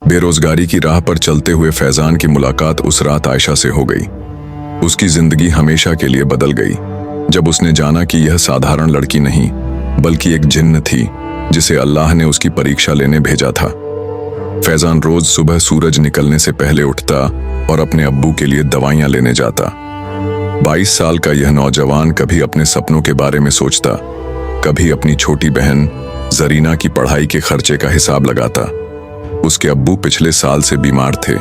बेरोजगारी की राह पर चलते हुए फैजान की मुलाकात उस रात आयशा से हो गई। उसकी जिंदगी हमेशा के लिए बदल गई जब उसने जाना कि यह साधारण लड़की नहीं बल्कि एक जिन्न थी जिसे अल्लाह ने उसकी परीक्षा लेने भेजा था। फैजान रोज सुबह सूरज निकलने से पहले उठता और अपने अब्बू के लिए दवाइयां लेने जाता। 22 साल का यह नौजवान कभी अपने सपनों के बारे में सोचता, कभी अपनी छोटी बहन जरीना की पढ़ाई के खर्चे का हिसाब लगाता। उसके अब्बू पिछले साल से बीमार थे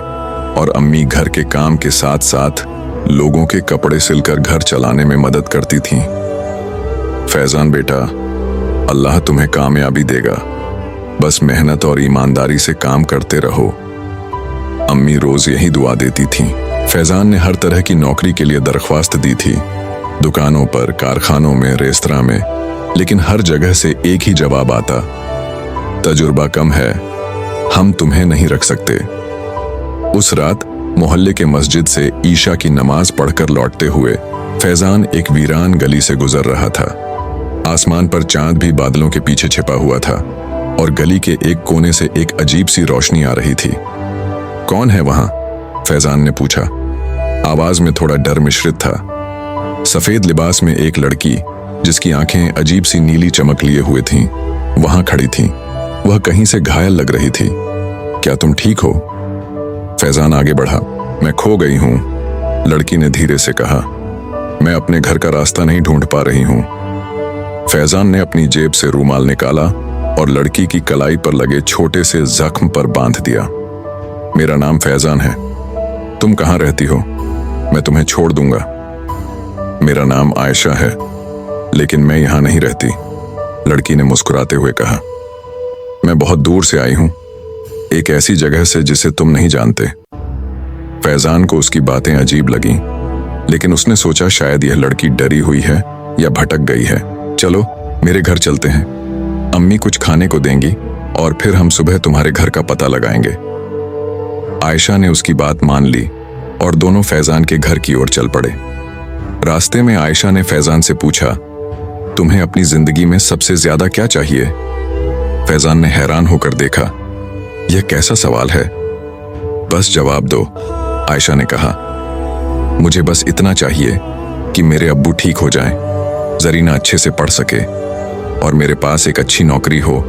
और अम्मी घर के काम के साथ साथ लोगों के कपड़े सिलकर घर चलाने में मदद करती थीं। फैजान बेटा, अल्लाह तुम्हें कामयाबी देगा, बस मेहनत और ईमानदारी से काम करते रहो। अम्मी रोज यही दुआ देती थीं। फैजान ने हर तरह की नौकरी के लिए दरख्वास्त दी थी, दुकानों पर, कारखानों में, रेस्तरां में, लेकिन हर जगह से एक ही जवाब आता, तजुर्बा कम है, हम तुम्हें नहीं रख सकते। उस रात मोहल्ले के मस्जिद से ईशा की नमाज पढ़कर लौटते हुए फैजान एक वीरान गली से गुजर रहा था। आसमान पर चांद भी बादलों के पीछे छिपा हुआ था और गली के एक कोने से एक अजीब सी रोशनी आ रही थी। कौन है वहां? फैजान ने पूछा। आवाज में थोड़ा डर मिश्रित था। सफेद लिबास में एक लड़की जिसकी आंखें अजीब सी नीली चमक लिए हुए थीं, वहां खड़ी थी। वह कहीं से घायल लग रही थी। क्या तुम ठीक हो? फैजान आगे बढ़ा। मैं खो गई हूं, लड़की ने धीरे से कहा। मैं अपने घर का रास्ता नहीं ढूंढ पा रही हूं। फैजान ने अपनी जेब से रूमाल निकाला और लड़की की कलाई पर लगे छोटे से जख्म पर बांध दिया। मेरा नाम फैजान है, तुम कहां रहती हो? मैं तुम्हें छोड़ दूंगा। मेरा नाम आयशा है, लेकिन मैं यहां नहीं रहती, लड़की ने मुस्कुराते हुए कहा। मैं बहुत दूर से आई हूं, एक ऐसी जगह से जिसे तुम नहीं जानते। फैजान को उसकी बातें अजीब लगीं, लेकिन उसने सोचा शायद यह लड़की डरी हुई है या भटक गई है। चलो मेरे घर चलते हैं, अम्मी कुछ खाने को देंगी और फिर हम सुबह तुम्हारे घर का पता लगाएंगे। आयशा ने उसकी बात मान ली और दोनों फैजान के घर की ओर चल पड़े। रास्ते में आयशा ने फैजान से पूछा, तुम्हें अपनी जिंदगी में सबसे ज्यादा क्या चाहिए? फैजान ने हैरान होकर देखा। यह कैसा सवाल है? बस जवाब दो, आयशा ने कहा। मुझे बस इतना चाहिए कि मेरे अब्बू ठीक हो जाएं, जरीना अच्छे से पढ़ सके और मेरे पास एक अच्छी नौकरी हो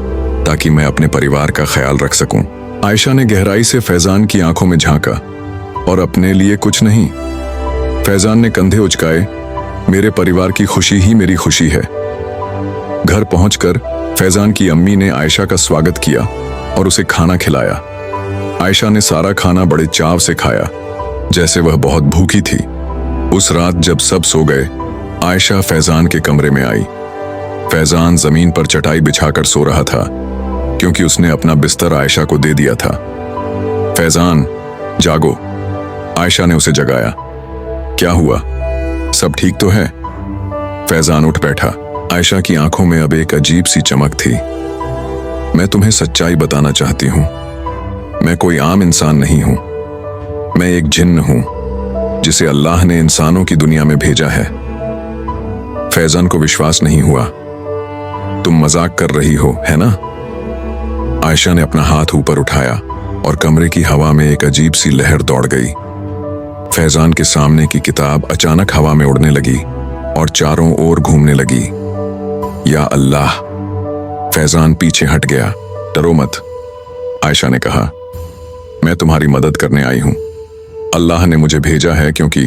ताकि मैं अपने परिवार का ख्याल रख सकूं। आयशा ने गहराई से फैजान की आंखों में झांका। और अपने लिए कुछ नहीं? फैजान ने कंधे उचकाए। मेरे परिवार की खुशी ही मेरी खुशी है। घर पहुंचकर फैजान की अम्मी ने आयशा का स्वागत किया और उसे खाना खिलाया। आयशा ने सारा खाना बड़े चाव से खाया, जैसे वह बहुत भूखी थी। उस रात जब सब सो गए, आयशा फैजान के कमरे में आई। फैजान जमीन पर चटाई बिछाकर सो रहा था क्योंकि उसने अपना बिस्तर आयशा को दे दिया था। फैजान, जागो, आयशा ने उसे जगाया। क्या हुआ, सब ठीक तो है? फैजान उठ बैठा। आयशा की आंखों में अब एक अजीब सी चमक थी। मैं तुम्हें सच्चाई बताना चाहती हूं, मैं कोई आम इंसान नहीं हूं, मैं एक जिन्न हूं जिसे अल्लाह ने इंसानों की दुनिया में भेजा है। फैजान को विश्वास नहीं हुआ। तुम मजाक कर रही हो, है ना? आयशा ने अपना हाथ ऊपर उठाया और कमरे की हवा में एक अजीब सी लहर दौड़ गई। फैजान के सामने की किताब अचानक हवा में उड़ने लगी और चारों ओर घूमने लगी। या अल्लाह! फैजान पीछे हट गया। डरो मत, आयशा ने कहा। मैं तुम्हारी मदद करने आई हूं। अल्लाह ने मुझे भेजा है क्योंकि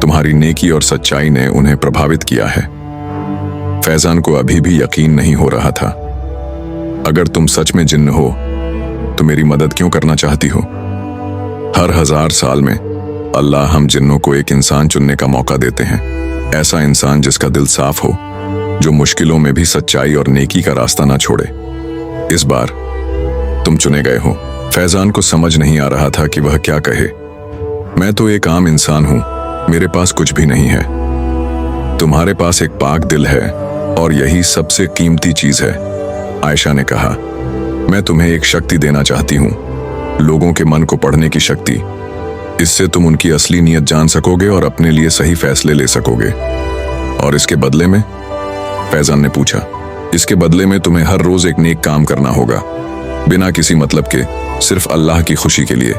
तुम्हारी नेकी और सच्चाई ने उन्हें प्रभावित किया है। फैजान को अभी भी यकीन नहीं हो रहा था। अगर तुम सच में जिन्न हो तो मेरी मदद क्यों करना चाहती हो? हर 1000 साल में अल्लाह हम जिन्नों को एक इंसान चुनने का मौका देते हैं। ऐसा इंसान जिसका दिल साफ हो, जो मुश्किलों में भी सच्चाई और नेकी का रास्ता ना छोड़े। इस बार तुम चुने गए हो। फैजान को समझ नहीं आ रहा था कि वह क्या कहे। मैं तो एक आम इंसान हूं, मेरे पास कुछ भी नहीं है। तुम्हारे पास एक पाक दिल है और यही सबसे कीमती चीज है, आयशा ने कहा। मैं तुम्हें एक शक्ति देना चाहती हूँ, लोगों के मन को पढ़ने की शक्ति। इससे तुम उनकी असली नीयत जान सकोगे और अपने लिए सही फैसले ले सकोगे। और इसके बदले में? फैजान ने पूछा। इसके बदले में तुम्हें हर रोज एक नेक काम करना होगा, बिना किसी मतलब के, सिर्फ अल्लाह की खुशी के लिए।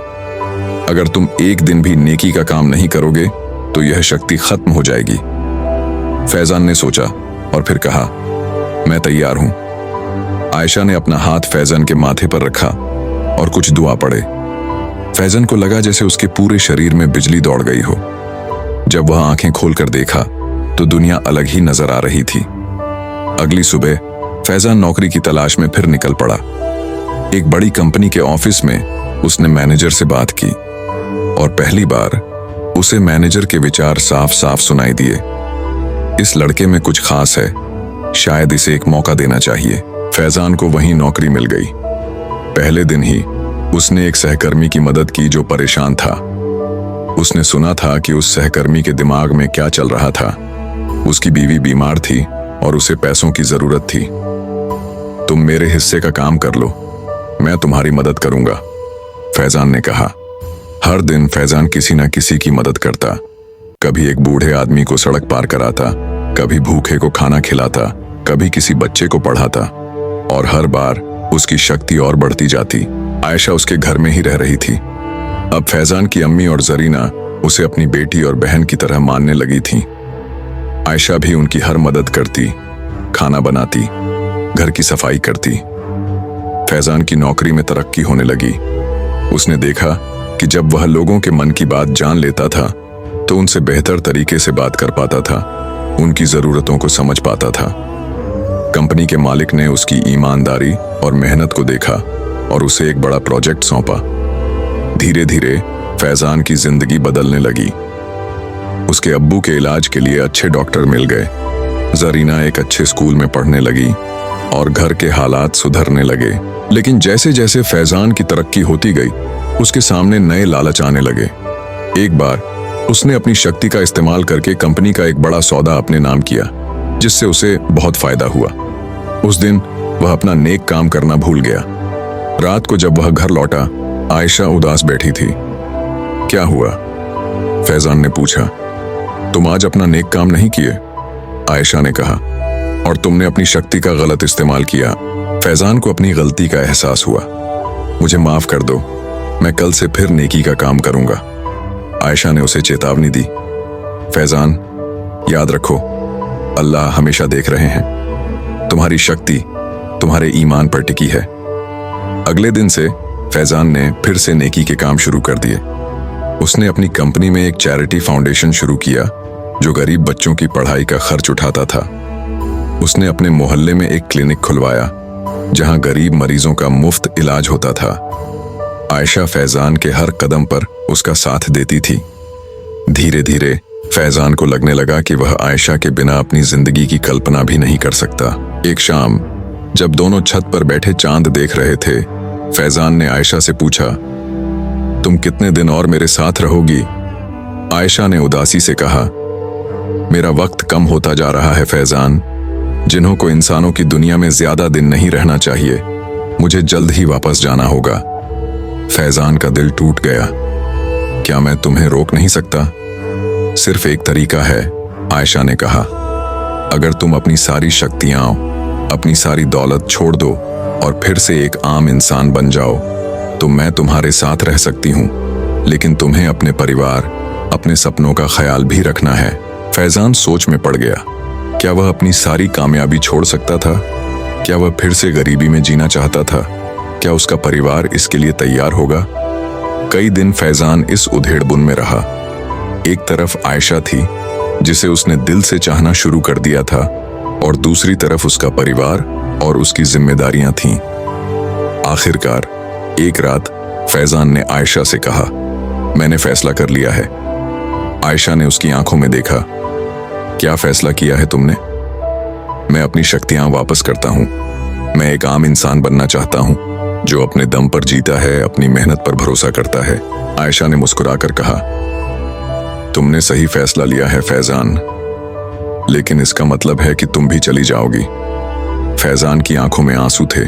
अगर तुम एक दिन भी नेकी का काम नहीं करोगे तो यह शक्ति खत्म हो जाएगी। फैजान ने सोचा और फिर कहा, मैं तैयार हूं। आयशा ने अपना हाथ फैजान के माथे पर रखा और कुछ दुआ पढ़े। फैजान को लगा जैसे उसके पूरे शरीर में बिजली दौड़ गई हो। जब वह आंखें खोलकर देखा तो दुनिया अलग ही नजर आ रही थी। अगली सुबह फैजान नौकरी की तलाश में फिर निकल पड़ा। एक बड़ी कंपनी के ऑफिस में उसने मैनेजर से बात की और पहली बार उसे मैनेजर के विचार साफ साफ सुनाई दिए। इस लड़के में कुछ खास है, शायद इसे एक मौका देना चाहिए। फैजान को वहीं नौकरी मिल गई। पहले दिन ही उसने एक सहकर्मी की मदद की जो परेशान था। उसने सुना था कि उस सहकर्मी के दिमाग में क्या चल रहा था। उसकी बीवी बीमार थी और उसे पैसों की जरूरत थी। तुम मेरे हिस्से का काम कर लो, मैं तुम्हारी मदद करूंगा, फैजान ने कहा। हर दिन फैजान किसी न किसी की मदद करता। कभी एक बूढ़े आदमी को सड़क पार कराता, कभी भूखे को खाना खिलाता, कभी किसी बच्चे को पढ़ाता, और हर बार उसकी शक्ति और बढ़ती जाती। आयशा उसके घर में ही रह रही थी। अब फैजान की अम्मी और जरीना उसे अपनी बेटी और बहन की तरह मानने लगी थी। आयशा भी उनकी हर मदद करती, खाना बनाती, घर की सफाई करती। फैजान की नौकरी में तरक्की होने लगी। उसने देखा कि जब वह लोगों के मन की बात जान लेता था तो उनसे बेहतर तरीके से बात कर पाता था, उनकी जरूरतों को समझ पाता था। कंपनी के मालिक ने उसकी ईमानदारी और मेहनत को देखा और उसे एक बड़ा प्रोजेक्ट सौंपा। धीरे धीरे फैजान की जिंदगी बदलने लगी। उसके अब्बू के इलाज के लिए अच्छे डॉक्टर मिल गए। जरीना एक अच्छे स्कूल में पढ़ने लगी और घर के हालात सुधरने लगे। लेकिन जैसे जैसे फैजान की तरक्की होती गई, उसके सामने नए लालच आने लगे। एक बार उसने अपनी शक्ति का इस्तेमाल करके कंपनी का एक बड़ा सौदा अपने नाम किया, जिससे उसे बहुत फायदा हुआ। उस दिन वह अपना नेक काम करना भूल गया। रात को जब वह घर लौटा, आयशा उदास बैठी थी। क्या हुआ? फैजान ने पूछा। तुम आज अपना नेक काम नहीं किए? आयशा ने कहा। और तुमने अपनी शक्ति का गलत इस्तेमाल किया। फैजान को अपनी गलती का एहसास हुआ। मुझे माफ कर दो, मैं कल से फिर नेकी का काम करूंगा, आयशा ने उसे चेतावनी दी। फैजान, याद रखो, अल्लाह हमेशा देख रहे हैं। तुम्हारी शक्ति तुम्हारे ईमान पर टिकी है। अगले दिन से फैजान ने फिर से नेकी के काम शुरू कर दिए। उसने अपनी कंपनी में एक चैरिटी फाउंडेशन शुरू किया जो गरीब बच्चों की पढ़ाई का खर्च उठाता था। उसने अपने मोहल्ले में एक क्लिनिक खुलवाया जहां गरीब मरीजों का मुफ्त इलाज होता था। आयशा फैजान के हर कदम पर उसका साथ देती थी। धीरे धीरे फैजान को लगने लगा कि वह आयशा के बिना अपनी जिंदगी की कल्पना भी नहीं कर सकता। एक शाम जब दोनों छत पर बैठे चांद देख रहे थे, फैजान ने आयशा से पूछा, तुम कितने दिन और मेरे साथ रहोगी? आयशा ने उदासी से कहा, मेरा वक्त कम होता जा रहा है फैजान। जिन्हों को इंसानों की दुनिया में ज्यादा दिन नहीं रहना चाहिए, मुझे जल्द ही वापस जाना होगा। फैजान का दिल टूट गया। क्या मैं तुम्हें रोक नहीं सकता? सिर्फ एक तरीका है, आयशा ने कहा। अगर तुम अपनी सारी शक्तियां, अपनी सारी दौलत छोड़ दो और फिर से एक आम इंसान बन जाओ तो मैं तुम्हारे साथ रह सकती हूँ, लेकिन तुम्हें अपने परिवार, अपने सपनों का ख्याल भी रखना है। फैजान सोच में पड़ गया। क्या वह अपनी सारी कामयाबी छोड़ सकता था? क्या वह फिर से गरीबी में जीना चाहता था? क्या उसका परिवार इसके लिए तैयार होगा? कई दिन फैजान इस उधेड़बुन में रहा। एक तरफ आयशा थी जिसे उसने दिल से चाहना शुरू कर दिया था, और दूसरी तरफ उसका परिवार और उसकी जिम्मेदारियां थीं। आखिरकार एक रात फैजान ने आयशा से कहा, मैंने फैसला कर लिया है। आयशा ने उसकी आंखों में देखा। क्या फैसला किया है तुमने? मैं अपनी शक्तियां वापस करता हूं। मैं एक आम इंसान बनना चाहता हूं जो अपने दम पर जीता है, अपनी मेहनत पर भरोसा करता है। आयशा ने मुस्कुराकर कहा, तुमने सही फैसला लिया है फैजान, लेकिन इसका मतलब है कि तुम भी चली जाओगी। फैजान की आंखों में आंसू थे।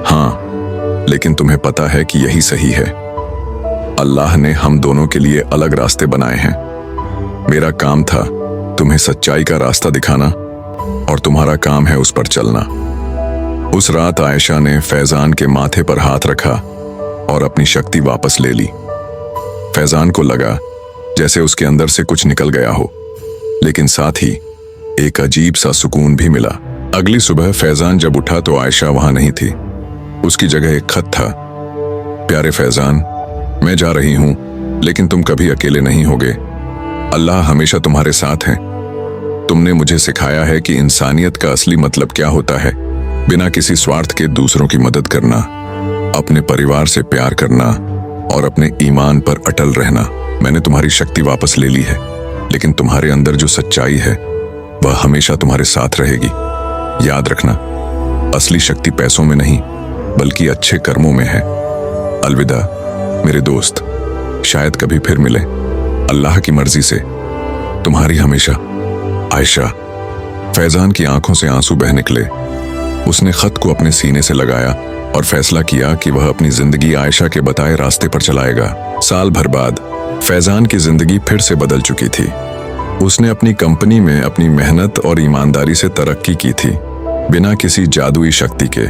हाँ, लेकिन तुम्हें पता है कि यही सही है। अल्लाह ने हम दोनों के लिए अलग रास्ते बनाए हैं। मेरा काम था तुम्हें सच्चाई का रास्ता दिखाना, और तुम्हारा काम है उस पर चलना। उस रात आयशा ने फैजान के माथे पर हाथ रखा और अपनी शक्ति वापस ले ली। फैजान को लगा जैसे उसके अंदर से कुछ निकल गया हो, लेकिन साथ ही एक अजीब सा सुकून भी मिला। अगली सुबह फैजान जब उठा तो आयशा वहां नहीं थी। उसकी जगह एक खत था। प्यारे फैजान, मैं जा रही हूं, लेकिन तुम कभी अकेले नहीं होगे। अल्लाह हमेशा तुम्हारे साथ है। तुमने मुझे सिखाया है कि इंसानियत का असली मतलब क्या होता है। बिना किसी स्वार्थ के दूसरों की मदद करना, अपने परिवार से प्यार करना और अपने ईमान पर अटल रहना। मैंने तुम्हारी शक्ति वापस ले ली है, लेकिन तुम्हारे अंदर जो सच्चाई है वह हमेशा तुम्हारे साथ रहेगी। याद रखना, असली शक्ति पैसों में नहीं बल्कि अच्छे कर्मों में है। अलविदा मेरे दोस्त, शायद कभी फिर मिले। अल्लाह की मर्जी से, तुम्हारी हमेशा आयशा। फैजान की आंखों से आंसू बह निकले। उसने खत को अपने सीने से लगाया और फैसला किया कि वह अपनी जिंदगी आयशा के बताए रास्ते पर चलाएगा। साल भर बाद फैजान की जिंदगी फिर से बदल चुकी थी। उसने अपनी कंपनी में अपनी मेहनत और ईमानदारी से तरक्की की थी, बिना किसी जादुई शक्ति के।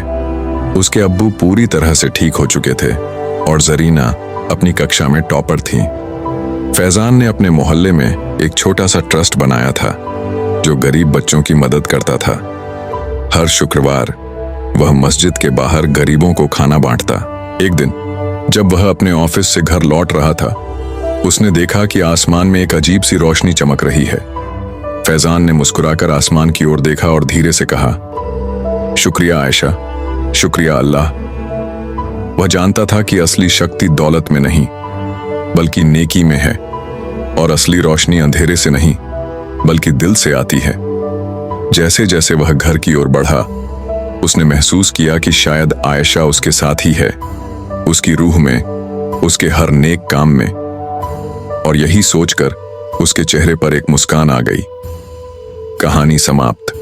उसके अब्बू पूरी तरह से ठीक हो चुके थे और जरीना अपनी कक्षा में टॉपर थी। फैजान ने अपने मोहल्ले में एक छोटा सा ट्रस्ट बनाया था जो गरीब बच्चों की मदद करता था। हर शुक्रवार वह मस्जिद के बाहर गरीबों को खाना बांटता। एक दिन जब वह अपने ऑफिस से घर लौट रहा था, उसने देखा कि आसमान में एक अजीब सी रोशनी चमक रही है। फैजान ने मुस्कुराकर आसमान की ओर देखा और धीरे से कहा, शुक्रिया आयशा, शुक्रिया अल्लाह। वह जानता था कि असली शक्ति दौलत में नहीं बल्कि नेकी में है, और असली रोशनी अंधेरे से नहीं बल्कि दिल से आती है। जैसे जैसे वह घर की ओर बढ़ा, उसने महसूस किया कि शायद आयशा उसके साथ ही है, उसकी रूह में, उसके हर नेक काम में। और यही सोचकर उसके चेहरे पर एक मुस्कान आ गई। कहानी समाप्त।